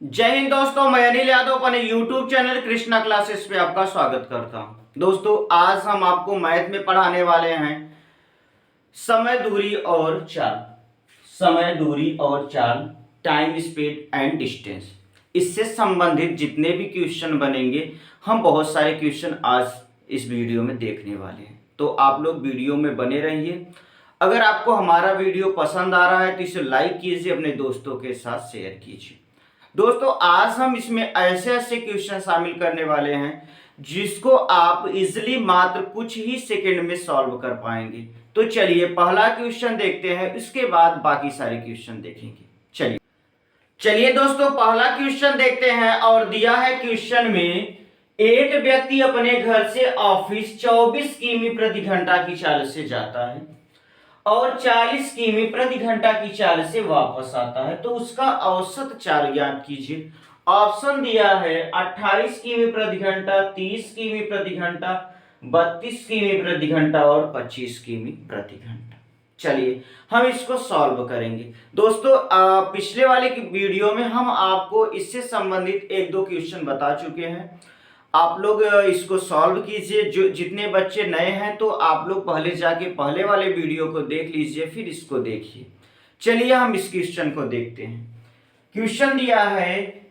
जय हिंद दोस्तों, मैं अनिल यादव अपने YouTube चैनल कृष्णा क्लासेस पे आपका स्वागत करता हूं। दोस्तों, आज हम आपको मैथ में पढ़ाने वाले हैं समय, दूरी और चाल। समय, दूरी और चाल, टाइम, स्पीड एंड डिस्टेंस। इससे संबंधित जितने भी क्वेश्चन बनेंगे, हम बहुत सारे क्वेश्चन आज इस वीडियो में देखने वाले हैं। तो आप लोग वीडियो में बने रहिए। अगर आपको हमारा वीडियो पसंद आ रहा है तो इसे लाइक कीजिए, अपने दोस्तों के साथ शेयर कीजिए। दोस्तों, आज हम इसमें ऐसे ऐसे क्वेश्चन शामिल करने वाले हैं जिसको आप इजिली मात्र कुछ ही सेकंड में सॉल्व कर पाएंगे। तो चलिए पहला क्वेश्चन देखते हैं, उसके बाद बाकी सारे क्वेश्चन देखेंगे। चलिए चलिए दोस्तों, पहला क्वेश्चन देखते हैं और दिया है क्वेश्चन में, एक व्यक्ति अपने घर से ऑफिस 24 किमी प्रति घंटा की चाल से जाता है और 40 किमी प्रति घंटा की चाल से वापस आता है, तो उसका औसत चाल ज्ञात कीजिए। ऑप्शन दिया है 28 किमी प्रति घंटा, 30 किमी प्रति घंटा, 32 किमी प्रति घंटा और 25 किमी प्रति घंटा। चलिए हम इसको सॉल्व करेंगे। दोस्तों, पिछले वाले की वीडियो में हम आपको इससे संबंधित एक दो क्वेश्चन बता चुके हैं। आप लोग इसको सॉल्व कीजिए। जो जितने बच्चे नए हैं तो आप लोग पहले जाके पहले वाले वीडियो को देख लीजिए, फिर इसको देखिए। चलिए हम इस क्वेश्चन को देखते हैं। क्वेश्चन दिया है,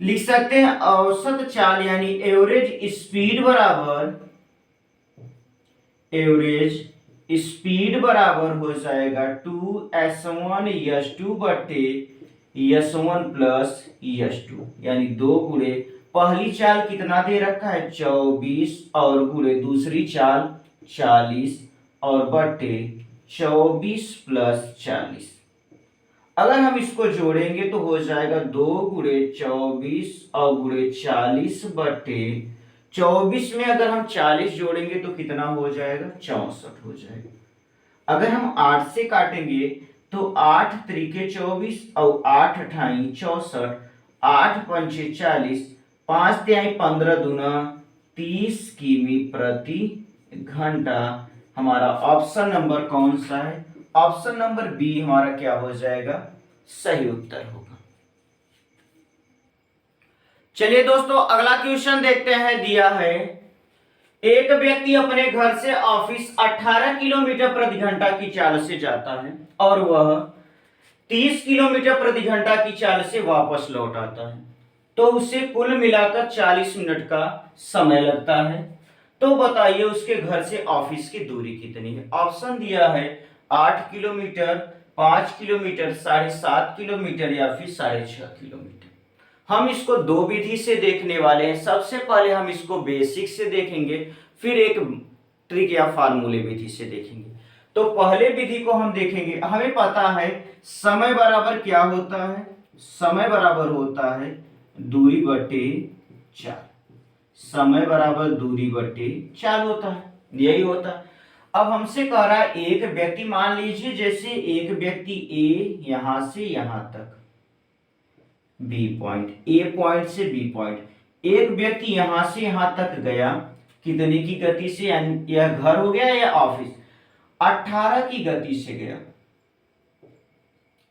लिख सकते हैं औसत चाल यानी एवरेज स्पीड बराबर हो जाएगा 2s1s2 बटे s1 प्लस s2, यानी 2 गुणे पहली चाल कितना दे रखा है 24 और गुणे दूसरी चाल 40 और बटे 24 प्लस 40। अगर हम इसको जोड़ेंगे तो हो जाएगा 2 गुणे 24 और गुणे 40 बटे 24 में अगर हम 40 जोड़ेंगे तो कितना हो जाएगा 64 हो जाएगा। अगर हम 8 से काटेंगे तो 8 त्रिके 24 और 8 अठाई 64, 8 पंचे 40, 5 तिहाई 15 दूना 30 किमी प्रति घंटा। हमारा ऑप्शन नंबर कौन सा है? ऑप्शन नंबर बी हमारा क्या हो जाएगा? सही उत्तर होगा। चलिए दोस्तों, अगला क्वेश्चन देखते हैं। दिया है, एक व्यक्ति अपने घर से ऑफिस 18 किलोमीटर प्रति घंटा की चाल से जाता है और वह 30 किलोमीटर प्रति घंटा की चाल से वापस लौट आता है, तो उसे कुल मिलाकर 40 मिनट का समय लगता है। तो बताइए उसके घर से ऑफिस की दूरी कितनी है? ऑप्शन दिया है 8 किलोमीटर, 5 किलोमीटर, 7.5 किलोमीटर या फिर 6.5 किलोमीटर। हम इसको दो विधि से देखने वाले हैं। सबसे पहले हम इसको बेसिक से देखेंगे, फिर एक ट्रिक या फार्मूले विधि से देखेंगे। तो पहले विधि को हम देखेंगे। हमें पता है समय बराबर क्या होता है? समय बराबर होता है दूरी बटे चाल। समय बराबर दूरी बटे चाल होता है, यही होता है। अब हमसे कह रहा है एक व्यक्ति, मान लीजिए जैसे एक व्यक्ति ए यहां से यहां तक, बी पॉइंट, ए पॉइंट से बी पॉइंट, एक व्यक्ति यहां से यहां तक गया कितने की गति से? यह घर हो गया या ऑफिस? 18 की गति से गया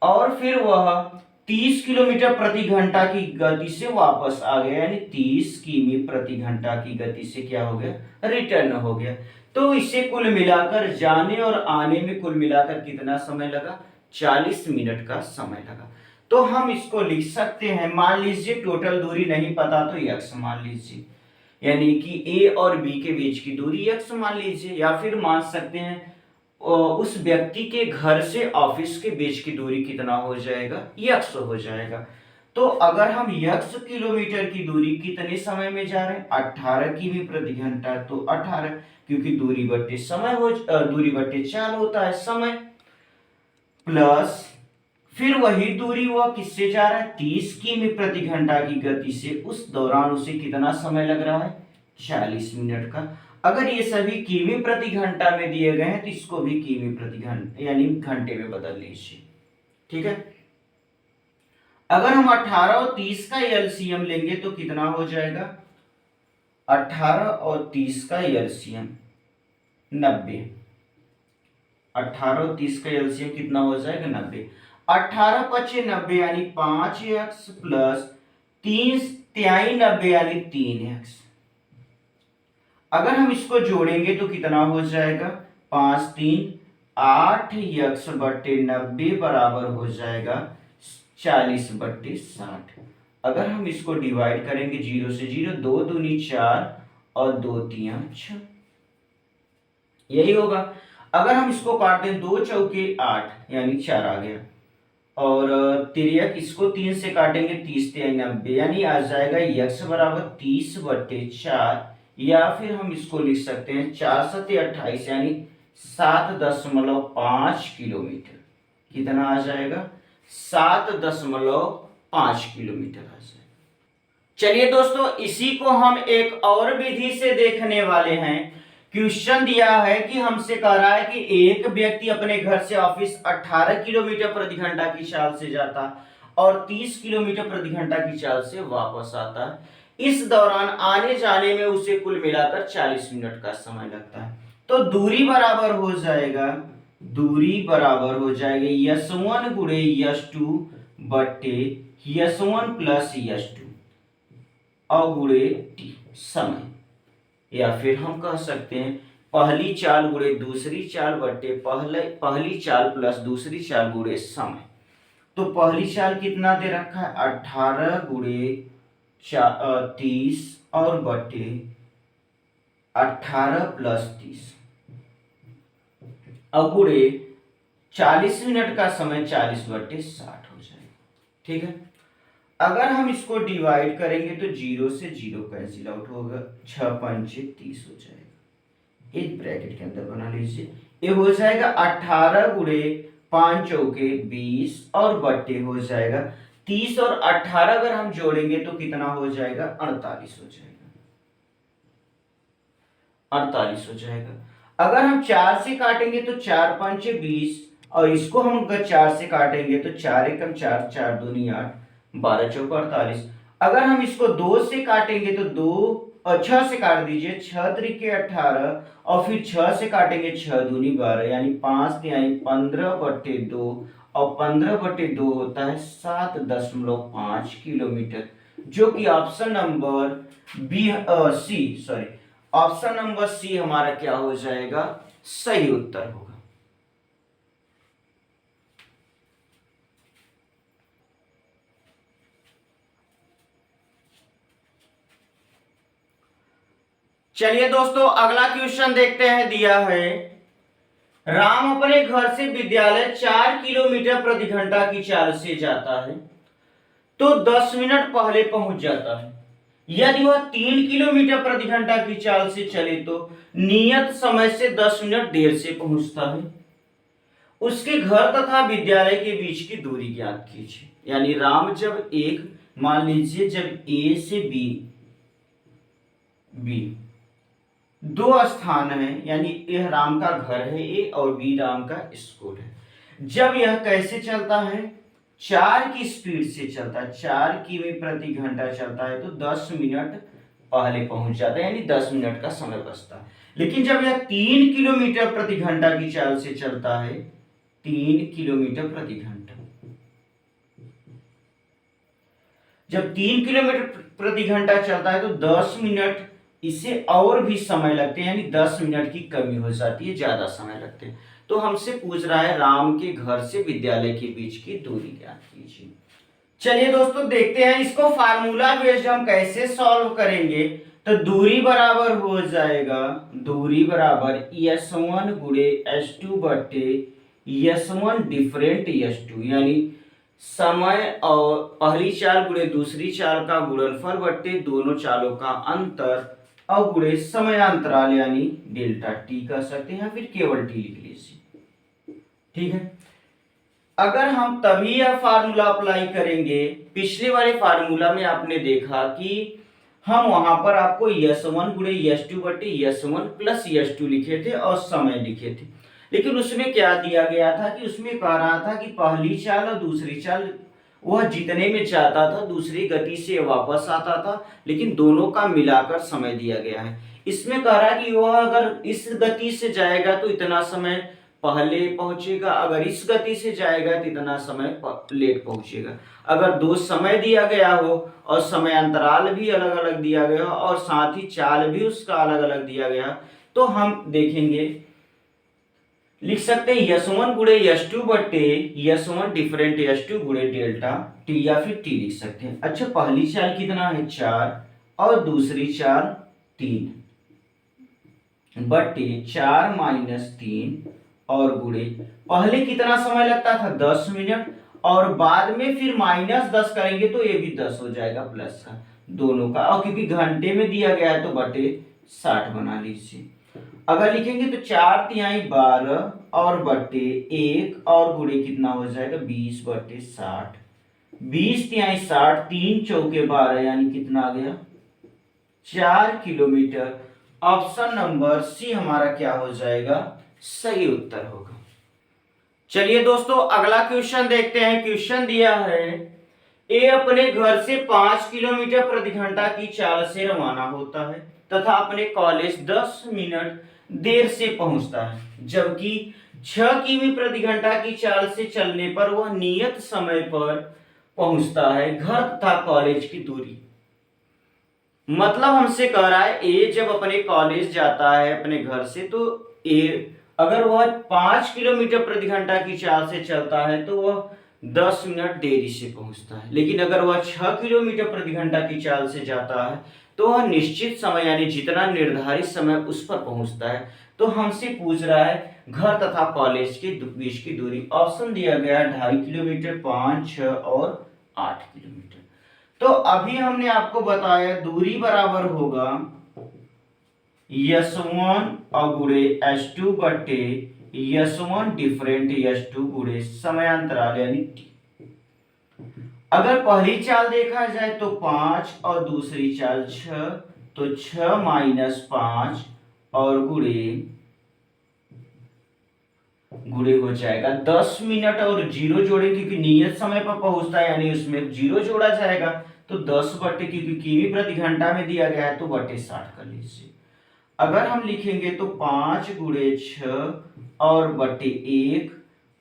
और फिर वह 30 किलोमीटर प्रति घंटा की गति से वापस आ गया, यानी 30 किमी प्रति घंटा की गति से क्या हो गया? रिटर्न हो गया। तो इसे कुल मिलाकर जाने और आने में कुल मिलाकर कितना समय लगा? 40 मिनट का समय लगा। तो हम इसको लिख सकते हैं, मान लीजिए टोटल दूरी नहीं पता तो x मान लीजिए, यानी कि a और b के बीच की दूरी x मान लीजिए, या फिर मान सकते हैं उस व्यक्ति के घर से ऑफिस के बीच की दूरी कितना हो जाएगा? x हो जाएगा। तो अगर हम x किलोमीटर की दूरी कितने समय में जा रहे हैं? 18 किमी प्रति घंटा, तो 18, क्योंकि दूरी बट्टे समय हो, दूरी बट्टे चाल होता है समय, प्लस फिर वही दूरी वह किससे जा रहा है? 30 किमी प्रति घंटा की गति से। उस दौरान उसे कितना समय लग रहा है? 40 मिनट का। अगर ये सभी किमी प्रति घंटा में दिए गए हैं तो इसको भी किमी प्रति घंटा यानी घंटे में बदल लीजिए, ठीक है। अगर हम 18 और 30 का एलसीएम लेंगे तो कितना हो जाएगा? 18 और 30 का एलसीएम 90। 18 और 30 का एलसीएम कितना हो जाएगा? 90। 18 × 90 यानी 5x प्लस 3 तिहाई 90 यानी 3x। अगर हम इसको जोड़ेंगे तो कितना हो जाएगा, 5 3 8x बट्टे 90 बराबर हो जाएगा 40/60। अगर हम इसको डिवाइड करेंगे 0 से 0, 2 दूनी 4 और 2 तिया 6, यही होगा। अगर हम इसको काट दें 2 चौके 8 यानी 4 आ गया, और तिर्यक इसको 3 से काटेंगे 30 तिहाई 90 यानी आ जाएगा x बराबर 30/4, या फिर हम इसको लिख सकते हैं 4 सत्ते 28 यानी 7.5 किलोमीटर। कितना आ जाएगा, 7.5 किलोमीटर आ जाएगा। चलिए दोस्तों, इसी को हम एक और विधि से देखने वाले हैं। क्वेश्चन दिया है कि हमसे कह रहा है कि एक व्यक्ति अपने घर से ऑफिस 18 किलोमीटर प्रति घंटा की चाल से जाता और 30 किलोमीटर प्रति घंटा की चाल से वापस आता है। इस दौरान आने जाने में उसे कुल मिलाकर 40 मिनट का समय लगता है। तो दूरी बराबर हो जाएगा, s1 गुणे s2 बट्टे s1 प्लस s2 और गुणे t समय, या फिर हम कह सकते हैं पहली चाल गुणे दूसरी चाल बट्टे पहली चाल प्लस दूसरी चाल गुणे समय। तो पहली चाल कितना दे रखा है, 18 गुणे 30 और बट्टे 18 प्लस 30 और गुणे 40 मिनट का समय 40/60 हो जाएगा। ठीक है। अगर हम इसको डिवाइड करेंगे तो 0 से 0 कैंसिल आउट होगा, 6 पंचे 30 हो जाएगा। एक ब्रैकेट के अंदर बना लीजिए, ये हो जाएगा 18 गुणे 5 चौके 20 और बट्टे हो जाएगा 30 और 18 अगर हम जोड़ेंगे तो कितना हो जाएगा, 48 हो जाएगा, 48 हो जाएगा। अगर हम 4 से काटेंगे तो 4 पंचे 20 और इसको हम अगर 4 से काटेंगे तो 4 एकम 4, 4 दूनी 8, 12 चौका 48। अगर हम इसको 2 से काटेंगे तो 2 और 6 से काट दीजिए, 6 त्रिके 18 और फिर 6 से काटेंगे 6 दूनी 12 यानी 5 तिहाई 15/2 और 15/2 होता है 7.5 किलोमीटर, जो कि ऑप्शन नंबर सी हमारा क्या हो जाएगा, सही उत्तर होगा। चलिए दोस्तों, अगला क्वेश्चन देखते हैं। दिया है राम अपने घर से विद्यालय 4 किलोमीटर प्रति घंटा की चाल से जाता है तो 10 मिनट पहले पहुंच जाता है। यदि वह 3 किलोमीटर प्रति घंटा की चाल से चले तो नियत समय से 10 मिनट देर से पहुंचता है। उसके घर तथा विद्यालय के बीच की दूरी ज्ञात कीजिए। यानी राम जब मान लीजिए जब ए से बी 2 स्थान है, यानी यह राम का घर है ए और बी राम का स्कूल है। जब यह कैसे चलता है, 4 की स्पीड से चलता है, 4 किमी प्रति घंटा चलता है तो 10 मिनट पहले पहुंच जाता है, यानी 10 मिनट का समय बचता है। लेकिन जब यह 3 किलोमीटर प्रति घंटा की चाल से चलता है, 3 किलोमीटर प्रति घंटा, जब 3 किलोमीटर प्रति घंटा चलता है तो 10 मिनट इसे और भी समय लगते हैं, यानी 10 मिनट की कमी हो जाती है, ज्यादा समय लगते हैं। तो हमसे पूछ रहा है राम के घर से विद्यालय के बीच की दूरी ज्ञात कीजिए। चलिए दोस्तों, देखते हैं इसको फार्मूला बेस्ड हम कैसे सॉल्व करेंगे। तो दूरी बराबर हो जाएगा, दूरी बराबर s1 गुणे s2 बट्टे s1 डिफरेंट s2, यानी समय और पहली चाल गुणे दूसरी चाल का गुणनफल बट्टे दोनों चालों का अंतर और गुणे समयांतराल यानी डेल्टा टी कह सकते हैं, फिर केवल टी लिख लीजिए। ठीक है। अगर हम तभी यह फार्मूला अप्लाई करेंगे, पिछले वाले फार्मूला में आपने देखा कि हम वहां पर आपको s1 गुणे s2 बट्टे s1 प्लस s2 लिखे थे और समय लिखे थे, लेकिन उसमें क्या दिया गया था कि उसमें कह रहा था कि पहली चाल और दूसरी चाल वह जितने में जाता था दूसरी गति से वापस आता था, लेकिन दोनों का मिलाकर समय दिया गया है। इसमें कह रहा है कि वह अगर इस गति से जाएगा तो इतना समय पहले पहुंचेगा, अगर इस गति से जाएगा तो इतना समय लेट पहुंचेगा। अगर दो समय दिया गया हो और समय अंतराल भी अलग अलग दिया गया हो और साथ ही चाल भी उसका अलग अलग दिया गया, तो हम देखेंगे, लिख सकते हैं यस1 गुणे यस2 बटे यस1 डिफरेंट यस2 गुणे डेल्टा टी, या फिर टी लिख सकते हैं। अच्छा, पहली चाल कितना है 4 और दूसरी चाल 3 बटे 4 माइनस 3 और गुणे, पहले कितना समय लगता था 10 मिनट, और बाद में फिर -10 करेंगे तो ये भी 10 हो जाएगा प्लस का दोनों का, और क्योंकि घंटे में दिया गया है तो बटे 60 बना लीजिए। अगर लिखेंगे तो 4 तिहाई 12 और बटे 1 और गुणे कितना हो जाएगा 20 बटे 60, 20 तिहाई 60, 3 चौके 12, यानी कितना आ गया 4 किलोमीटर। ऑप्शन नंबर सी हमारा क्या हो जाएगा, सही उत्तर होगा। चलिए दोस्तों, अगला क्वेश्चन देखते हैं। क्वेश्चन दिया है, ए अपने घर से 5 किलोमीटर प्रति घंटा की चाल से रवाना होता है तथा अपने कॉलेज 10 मिनट देर से पहुंचता है, जबकि 6 किमी प्रति घंटा की चाल से चलने पर वह नियत समय पर पहुंचता है। घर तथा कॉलेज की दूरी, मतलब हमसे कह रहा है ए जब अपने कॉलेज जाता है अपने घर से, तो ए अगर वह 5 किलोमीटर प्रति घंटा की चाल से चलता है तो वह 10 मिनट देरी से पहुंचता है, लेकिन अगर वह 6 किलोमीटर प्रति घंटा की चाल से जाता है तो वह निश्चित समय यानी जितना निर्धारित समय उस पर पहुंचता है। तो हमसे पूछ रहा है घर तथा कॉलेज के बीच की दूरी। ऑप्शन दिया गया है 2.5 किलोमीटर, 5, 6 और 8 किलोमीटर। तो अभी हमने आपको बताया दूरी बराबर होगा यस1 और गुणे s2 बटे यस1 डिफरेंट यस2 गुणे समयांतराल यानी t। अगर पहली चाल देखा जाए तो 5 और दूसरी चाल 6, तो 6 माइनस 5 और गुणे हो जाएगा 10 मिनट और 0 जोड़े, क्योंकि नियत समय पर पहुंचता है यानी उसमें 0 जोड़ा जाएगा, तो 10 बटे, क्योंकि किमी प्रति घंटा में दिया गया है तो बटे 60 कर लीजिए। अगर हम लिखेंगे तो 5 गुणे 6 और बटे 1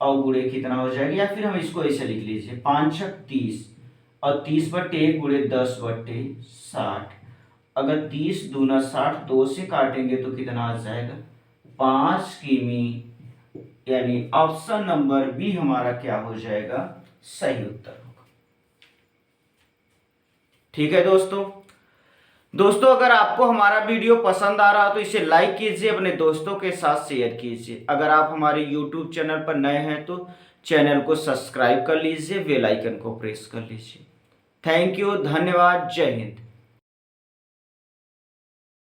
और गुणे कितना हो जाएगा, या फिर हम इसको ऐसे लिख लीजिए 5 6 30 और 30 बटे 1 गुणे 10 बटे 60। अगर 30 दूना 60, 2 से काटेंगे तो कितना आ जाएगा 5 किमी, यानी ऑप्शन नंबर बी हमारा क्या हो जाएगा, सही उत्तर होगा। ठीक है दोस्तों, अगर आपको हमारा वीडियो पसंद आ रहा हो तो इसे लाइक कीजिए, अपने दोस्तों के साथ शेयर कीजिए। अगर आप हमारे YouTube चैनल पर नए हैं तो चैनल को सब्सक्राइब कर लीजिए, बेल आइकन को प्रेस कर लीजिए। थैंक यू, धन्यवाद, जय हिंद।